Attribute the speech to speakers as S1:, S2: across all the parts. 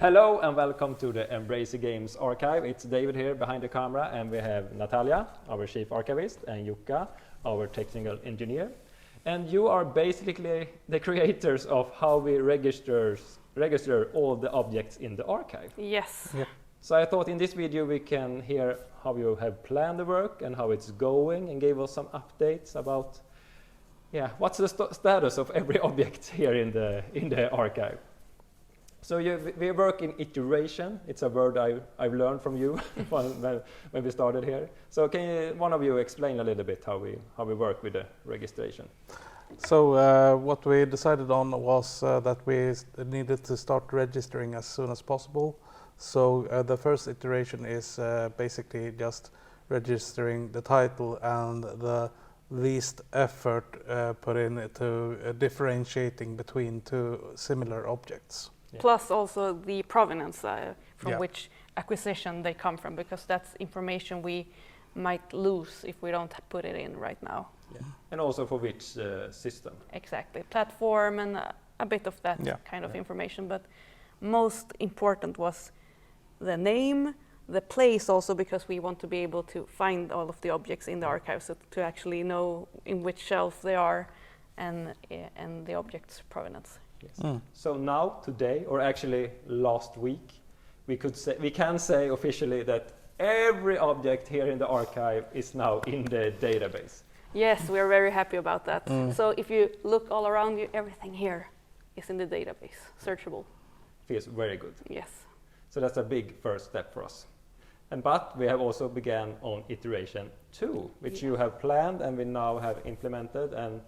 S1: Hello and welcome to the Embracer Games archive. It's David here behind the camera, and we have Natalia, our chief archivist, and Jukka, our technical engineer. And you are basically the creators of how we register all the objects in the archive.
S2: Yes.
S3: Yeah.
S1: So I thought in this video we can hear how you have planned the work and how it's going, and gave us some updates about what's the status of every object here in the archive. So we work in iteration. It's a word I've learned from you when we started here. So can one of you explain a little bit how we work with the registration?
S3: So what we decided on was that we needed to start registering as soon as possible. So the first iteration is basically just registering the title and the least effort put into differentiating between two similar objects.
S2: Yeah. Plus also the provenance from which acquisition they come from, because that's information we might lose if we don't put it in right now.
S1: Yeah. And also for which system.
S2: Exactly, platform and a bit of that kind of information, but most important was the name, the place also, because we want to be able to find all of the objects in the archive, so to actually know in which shelf they are and the object's provenance.
S1: Yes. So now, today, or actually last week, we can say officially that every object here in the archive is now in the database.
S2: Yes, we are very happy about that. So if you look all around you, everything here is in the database, searchable.
S1: Feels very good.
S2: Yes.
S1: So that's a big first step for us. But we have also began on iteration 2, which you have planned and we now have implemented and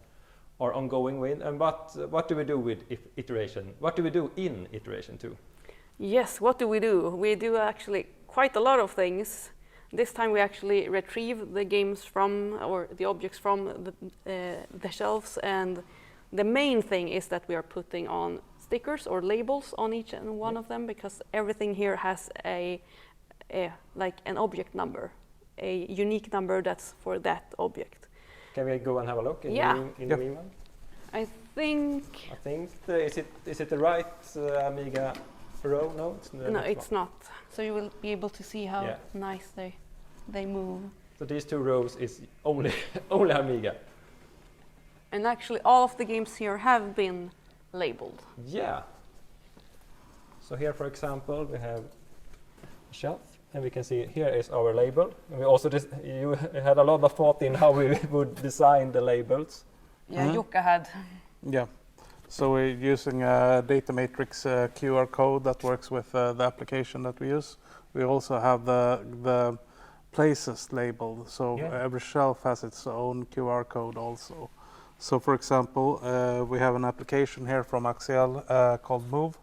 S1: are ongoing with. And what do we do with iteration? What do we do in iteration 2?
S2: Yes, what do? We do actually quite a lot of things. This time we actually retrieve the games from, or the objects from the shelves, and the main thing is that we are putting on stickers or labels on each and one of them, because everything here has like an object number, a unique number that's for that object.
S1: Can we go and have a look in the email?
S2: I think
S1: is it the right Amiga row? No,
S2: it's not. So you will be able to see how nice they move.
S1: So these two rows is only Amiga.
S2: And actually all of the games here have been labeled.
S1: Yeah. So here, for example, we have a shelf, and we can see here is our label. And we also you had a lot of thought in how we would design the labels.
S2: Yeah, Jukka had.
S3: Yeah. So we're using a data matrix QR code that works with the application that we use. We also have the places labeled, so every shelf has its own QR code also. So for example, we have an application here from Axial called Move,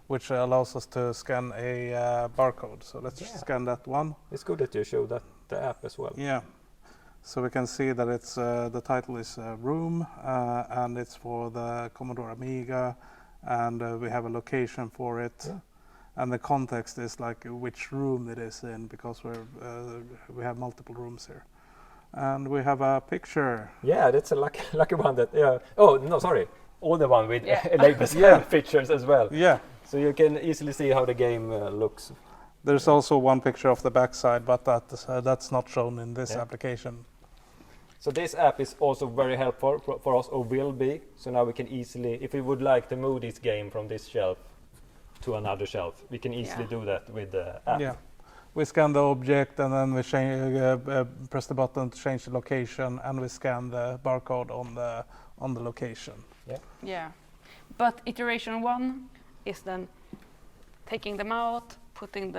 S3: which allows us to scan a barcode. So let's scan that one.
S1: It's good that you show that the app as well.
S3: Yeah. So we can see that it's the title is Room, and it's for the Commodore Amiga, and we have a location for it. Yeah. And the context is like which room it is in, because we have multiple rooms here. And we have a picture.
S1: Yeah, that's a lucky one. Oh no, sorry, all the one with labels and pictures as well.
S3: Yeah.
S1: So you can easily see how the game looks.
S3: There's also one picture of the backside, but that's not shown in this application.
S1: So this app is also very helpful for us, or will be. So now we can easily, if we would like to move this game from this shelf to another shelf, we can easily do that with the app. Yeah.
S3: We scan the object, and then we press the button to change the location, and we scan the barcode on the location.
S1: Yeah.
S2: Yeah. But iteration 1 is then taking them out, putting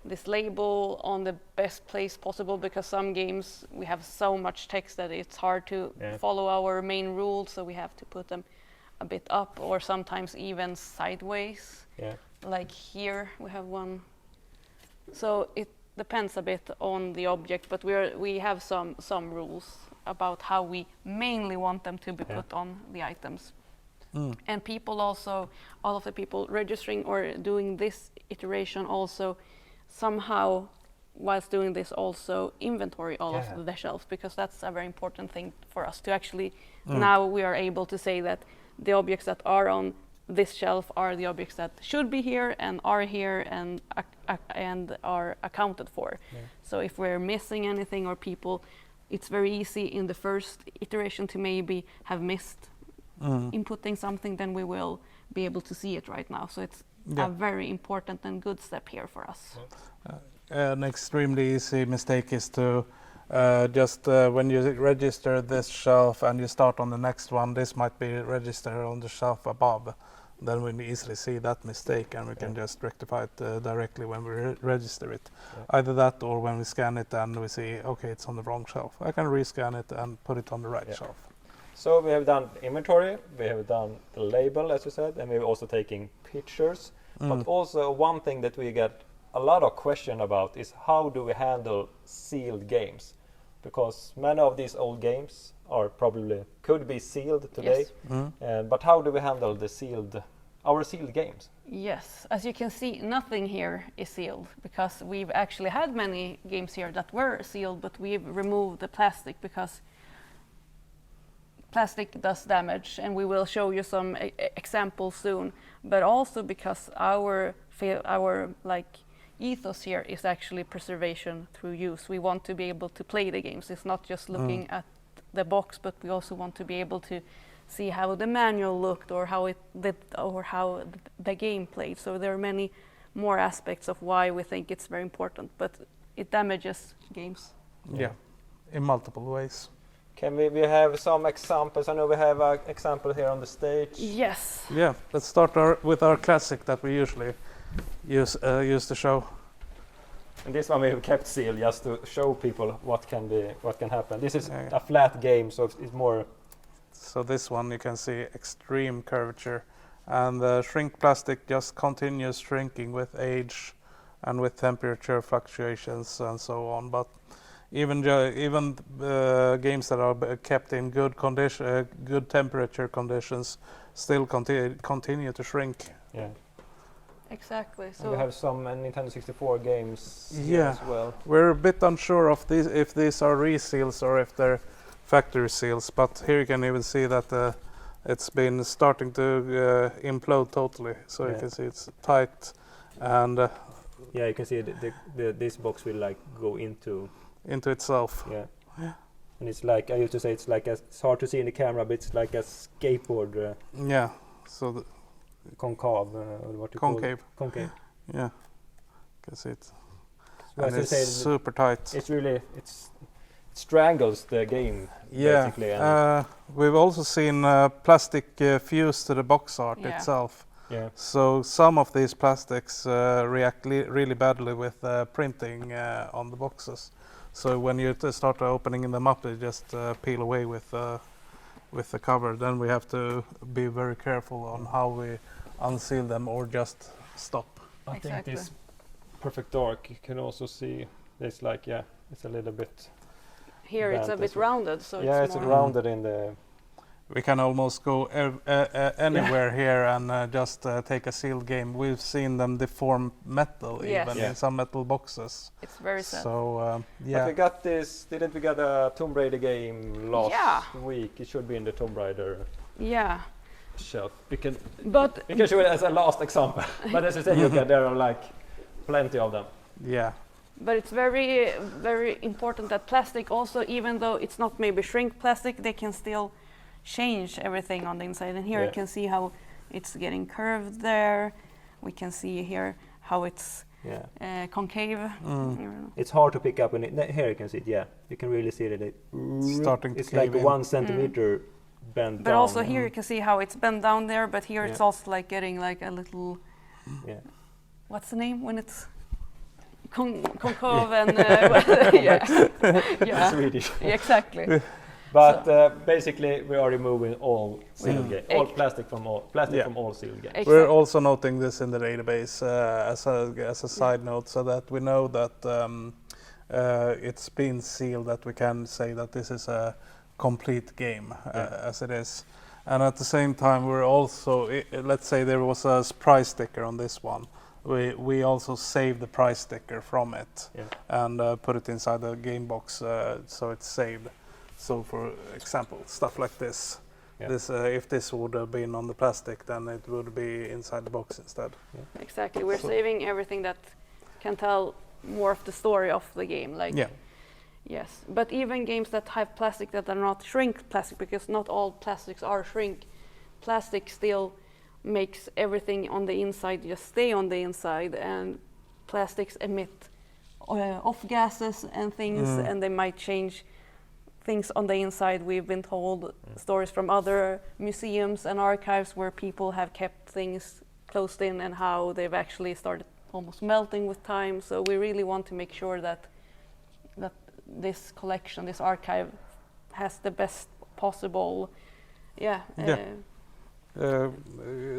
S2: this label on the best place possible, because some games we have so much text that it's hard to follow our main rules, so we have to put them a bit up, or sometimes even sideways. Yeah. Like here we have one. So it depends a bit on the object, but we have some rules about how we mainly want them to be put on the items. And people also, all of the people registering or doing this iteration also somehow, whilst doing this, also inventory all of the shelves, because that's a very important thing for us to actually, now we are able to say that the objects that are on this shelf are the objects that should be here and are here and are accounted for.
S1: Yeah.
S2: So if we're missing anything or people, it's very easy in the first iteration to maybe have missed inputting something, then we will be able to see it right now. So it's a very important and good step here for us.
S3: An extremely easy mistake is to when you register this shelf and you start on the next one, this might be registered on the shelf above. Then we easily see that mistake and we can just rectify it directly when we register it. Yeah. Either that or when we scan it and we see, okay, it's on the wrong shelf. I can rescan it and put it on the right shelf.
S1: So we have done inventory, we have done the label, as you said, and we're also taking pictures. But also one thing that we get a lot of question about is how do we handle sealed games? Because many of these old games are probably could be sealed today. Yes. But how do we handle our sealed games?
S2: Yes, as you can see, nothing here is sealed because we've actually had many games here that were sealed, but we've removed the plastic because plastic does damage, and we will show you some examples soon. But also because our ethos here is actually preservation through use. We want to be able to play the games. It's not just looking at the box, but we also want to be able to see how the manual looked or how the game played. So there are many more aspects of why we think it's very important, but it damages games.
S3: Yeah, in multiple ways.
S1: Can we have some examples? I know we have an example here on the stage.
S2: Yes.
S3: Yeah, let's start with our classic that we usually use to show.
S1: And this one we have kept sealed just to show people what can happen. This is a flat game, so it's more.
S3: So this one you can see extreme curvature, and the shrink plastic just continues shrinking with age and with temperature fluctuations and so on. But even games that are kept in good condition, good temperature conditions, still continue to shrink.
S1: Yeah.
S2: Exactly. So
S1: and we have some Nintendo 64 games here as well.
S3: We're a bit unsure of these, if these are reseals or if they're factory seals, but here you can even see that it's been starting to implode totally. So you can see it's tight, and
S1: you can see this box will go into
S3: itself.
S1: Yeah. And it's like I used to say, it's hard to see in the camera, but it's like a skateboard.
S3: So
S1: concave,
S3: concave.
S1: Concave.
S3: Yeah, you can see it.
S1: So
S3: and it's super tight.
S1: It's really it strangles the game.
S3: Yeah.
S1: Basically,
S3: we've also seen plastic fused to the box art itself.
S1: Yeah.
S3: So some of these plastics react really badly with printing on the boxes. So when you start opening them up, they just peel away with the cover. Then we have to be very careful on how we unseal them or just stop.
S1: I think this perfect dark, you can also see it's it's a little bit.
S2: Here it's a bit rounded, so
S1: it's more rounded in the.
S3: We can almost go anywhere here and just take a sealed game. We've seen them deform metal even in some metal boxes.
S2: It's very sad.
S3: So
S1: But we got this. Didn't we get a Tomb Raider game last week? It should be in the Tomb Raider. Shelf. We can show it as a last example. But as I said, there are plenty of them.
S3: Yeah.
S2: But it's very, very important that plastic also, even though it's not maybe shrink plastic, they can still change everything on the inside. And here you can see how it's getting curved there. We can see here how it's concave.
S1: It's hard to pick up, and here you can see it. Yeah, you can really see that it's like 1 centimeter bent down.
S2: But also here you can see how it's bent down there. But here it's also getting a little. What's the name when it's concave and
S1: Swedish.
S2: Exactly.
S1: But basically, we are removing all sealed games, all plastic from all sealed games.
S2: Exactly.
S3: We're also noting this in the database as a side note, so that we know that it's been sealed, that we can say that this is a complete game as it is. And at the same time, we're also, let's say there was a price sticker on this one. We also save the price sticker from it and put it inside the game box so it's saved. So for example, stuff like this.
S1: Yeah.
S3: This if this would have been on the plastic, then it would be inside the box instead.
S1: Yeah.
S2: Exactly. We're
S3: So-
S2: saving everything that can tell more of the story of the game. Like,
S3: Yeah.
S2: yes, but even games that have plastic that are not shrink plastic, because not all plastics are shrink. Plastic still makes everything on the inside just stay on the inside, and plastics emit off gases and things, and they might change things on the inside. We've been told stories from other museums and archives where people have kept things closed in and how they've actually started almost melting with time. So we really want to make sure that this collection, this archive, has the best possible,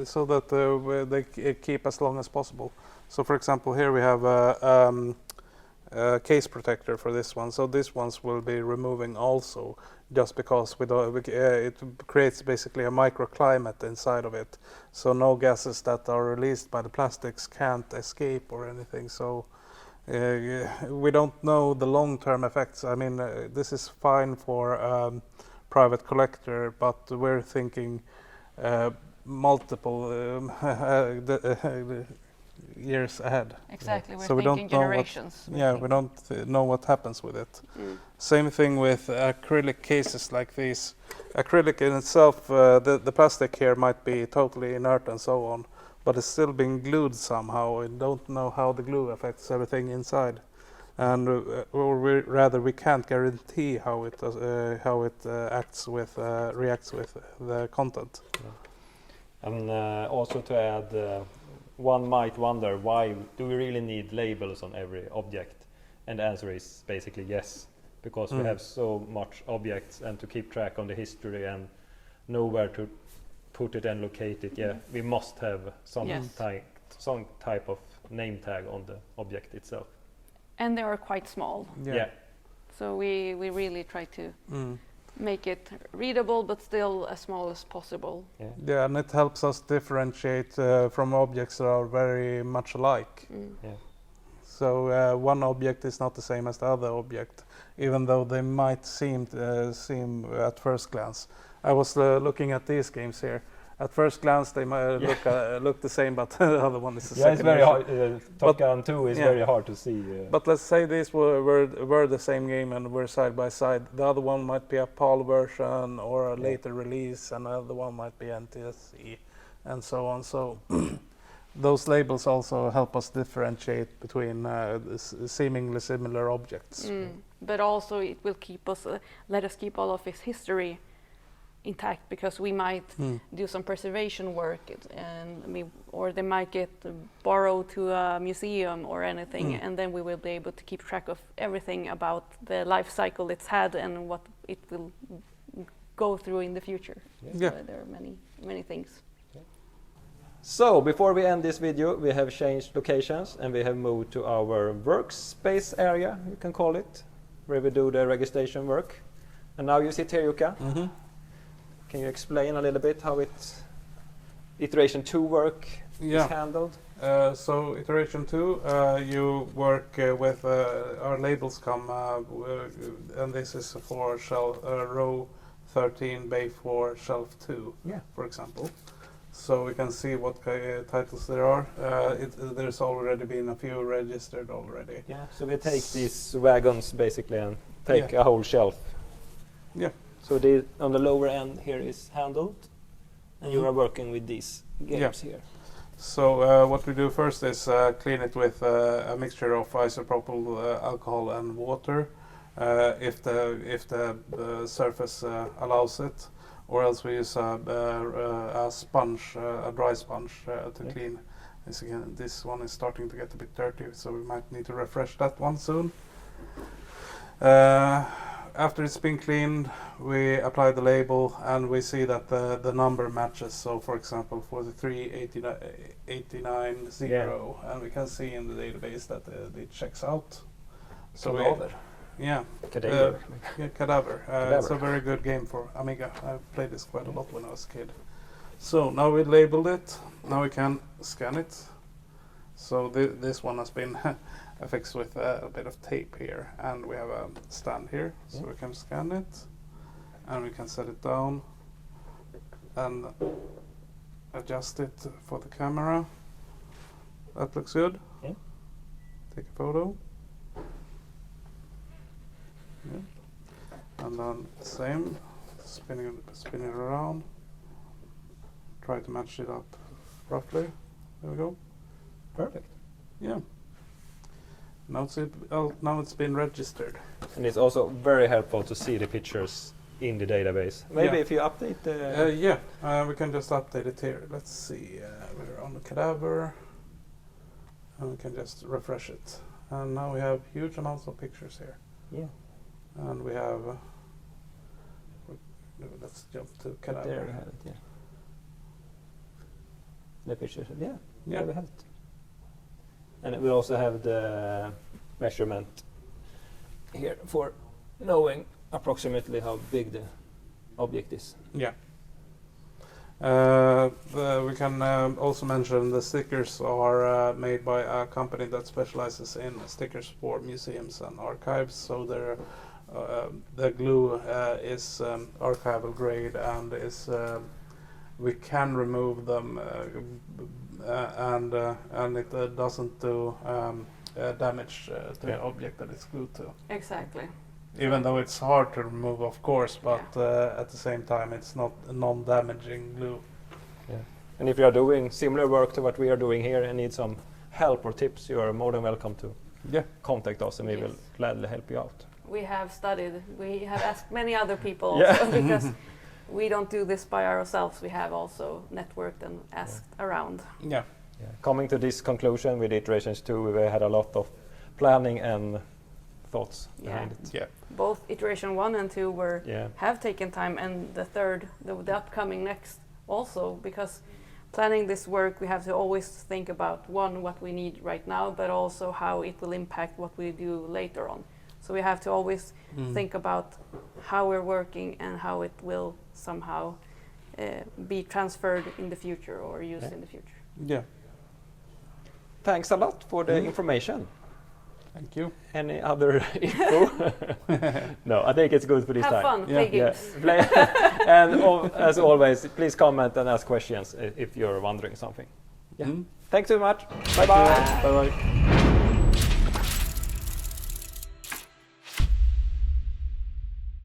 S3: So that they keep as long as possible. So, for example, here we have a case protector for this one. So these ones will be removing also, just because it creates basically a microclimate inside of it. So no gases that are released by the plastics can't escape or anything. So we don't know the long-term effects. I mean, this is fine for private collector, but we're thinking multiple years ahead.
S2: exactly. We're
S3: So we
S2: thinking
S3: don't know
S2: generations.
S3: we don't know what happens with it. Same thing with acrylic cases like these. Acrylic in itself, the plastic here might be totally inert and so on, but it's still being glued somehow. We don't know how the glue affects everything inside, and we can't guarantee how it reacts with the content.
S1: And also to add, one might wonder, why do we really need labels on every object? And the answer is basically yes, because we have so much objects, and to keep track on the history and know where to put it and locate it, we must have some type of name tag on the object itself.
S2: And they are quite small.
S1: Yeah.
S2: So we really try to make it readable, but still as small as possible.
S3: Yeah, and it helps us differentiate from objects that are very much alike.
S1: Yeah.
S3: So one object is not the same as the other object, even though they might seem at first glance. I was looking at these games here. At first glance, they might look the same, but the other one is the second.
S1: It's very hard. Top Gun 2 is very hard to see.
S3: But let's say these were the same game and were side by side. The other one might be a PAL version or a later release, and the other one might be NTSC, and so on. So those labels also help us differentiate between seemingly similar objects.
S2: But also it will keep us, let us keep all of its history intact, because we might do some preservation work, or they might get borrowed to a museum or anything, and then we will be able to keep track of everything about the life cycle it's had and what it will go through in the future.
S3: Yeah.
S2: So there are many things.
S1: So before we end this video, we have changed locations and we have moved to our workspace area, you can call it, where we do the registration work. And now you sit here, Jukka. Can you explain a little bit how iteration 2 work is handled?
S3: So iteration 2, you work with our labels come, and this is for row 13, bay 4, shelf 2, for example. So we can see what titles there are. There's already been a few registered already.
S1: Yeah. So we take these wagons basically and take a whole shelf.
S3: Yeah.
S1: So on the lower end here is handled, and you are working with these games here.
S3: So what we do first is clean it with a mixture of isopropyl alcohol and water, if the surface allows it, or else we use a sponge, a dry sponge to clean. This one is starting to get a bit dirty, so we might need to refresh that one soon. After it's been cleaned, we apply the label and we see that the number matches. So for example, for the 3890, and we can see in the database that it checks out. So
S1: Cadaver.
S3: Cadaver. Cadaver.
S1: Cadaver.
S3: It's a very good game for Amiga. I played this quite a lot when I was a kid. So now we labeled it. Now we can scan it. So this one has been affixed with a bit of tape here, and we have a stand here, so we can scan it, and we can set it down, and adjust it for the camera. That looks good.
S1: Yeah.
S3: Take a photo. Yeah. And then same, spin it around. Try to match it up roughly. There we go.
S1: Perfect.
S3: Yeah. Now it's been registered.
S1: And it's also very helpful to see the pictures in the database. Maybe if you update the...
S3: we can just update it here. Let's see, we're on the cadaver. And we can just refresh it. And now we have huge amounts of pictures here.
S1: Yeah.
S3: And we have, let's jump to cadaver.
S1: There we have it, yeah. The pictures, yeah.
S3: Yeah.
S1: There we have it. And we also have the measurement here for knowing approximately how big the object is.
S3: Yeah. We can also mention the stickers are made by a company that specializes in stickers for museums and archives. So the glue is archival grade and is we can remove them and it doesn't do damage to the object that it's glued to.
S2: Exactly.
S3: Even though it's hard to remove, of course, but at the same time, it's not a non-damaging glue.
S1: Yeah. And if you are doing similar work to what we are doing here and need some help or tips, you are more than welcome to contact us, and we will gladly help you out.
S2: We have studied. We have asked many other people
S1: Yeah.
S2: also because we don't do this by ourselves. We have also networked and asked around.
S3: Yeah.
S1: Coming to this conclusion with iterations 2, we had a lot of planning and thoughts behind it.
S3: Yeah.
S2: Both iteration 1 and 2 have taken time, and the third, the upcoming next also, because planning this work we have to always think about, one, what we need right now, but also how it will impact what we do later on. So we have to always think about how we're working and how it will somehow be transferred in the future or used in the future.
S3: Yeah.
S1: Thanks a lot for the information.
S3: Thank you.
S1: Any other info? No, I think it's good for this
S2: Have
S1: time.
S2: fun, play games.
S1: And as always, please comment and ask questions if you're wondering something. Yeah. Thanks so much. Bye-bye.
S3: Bye-bye.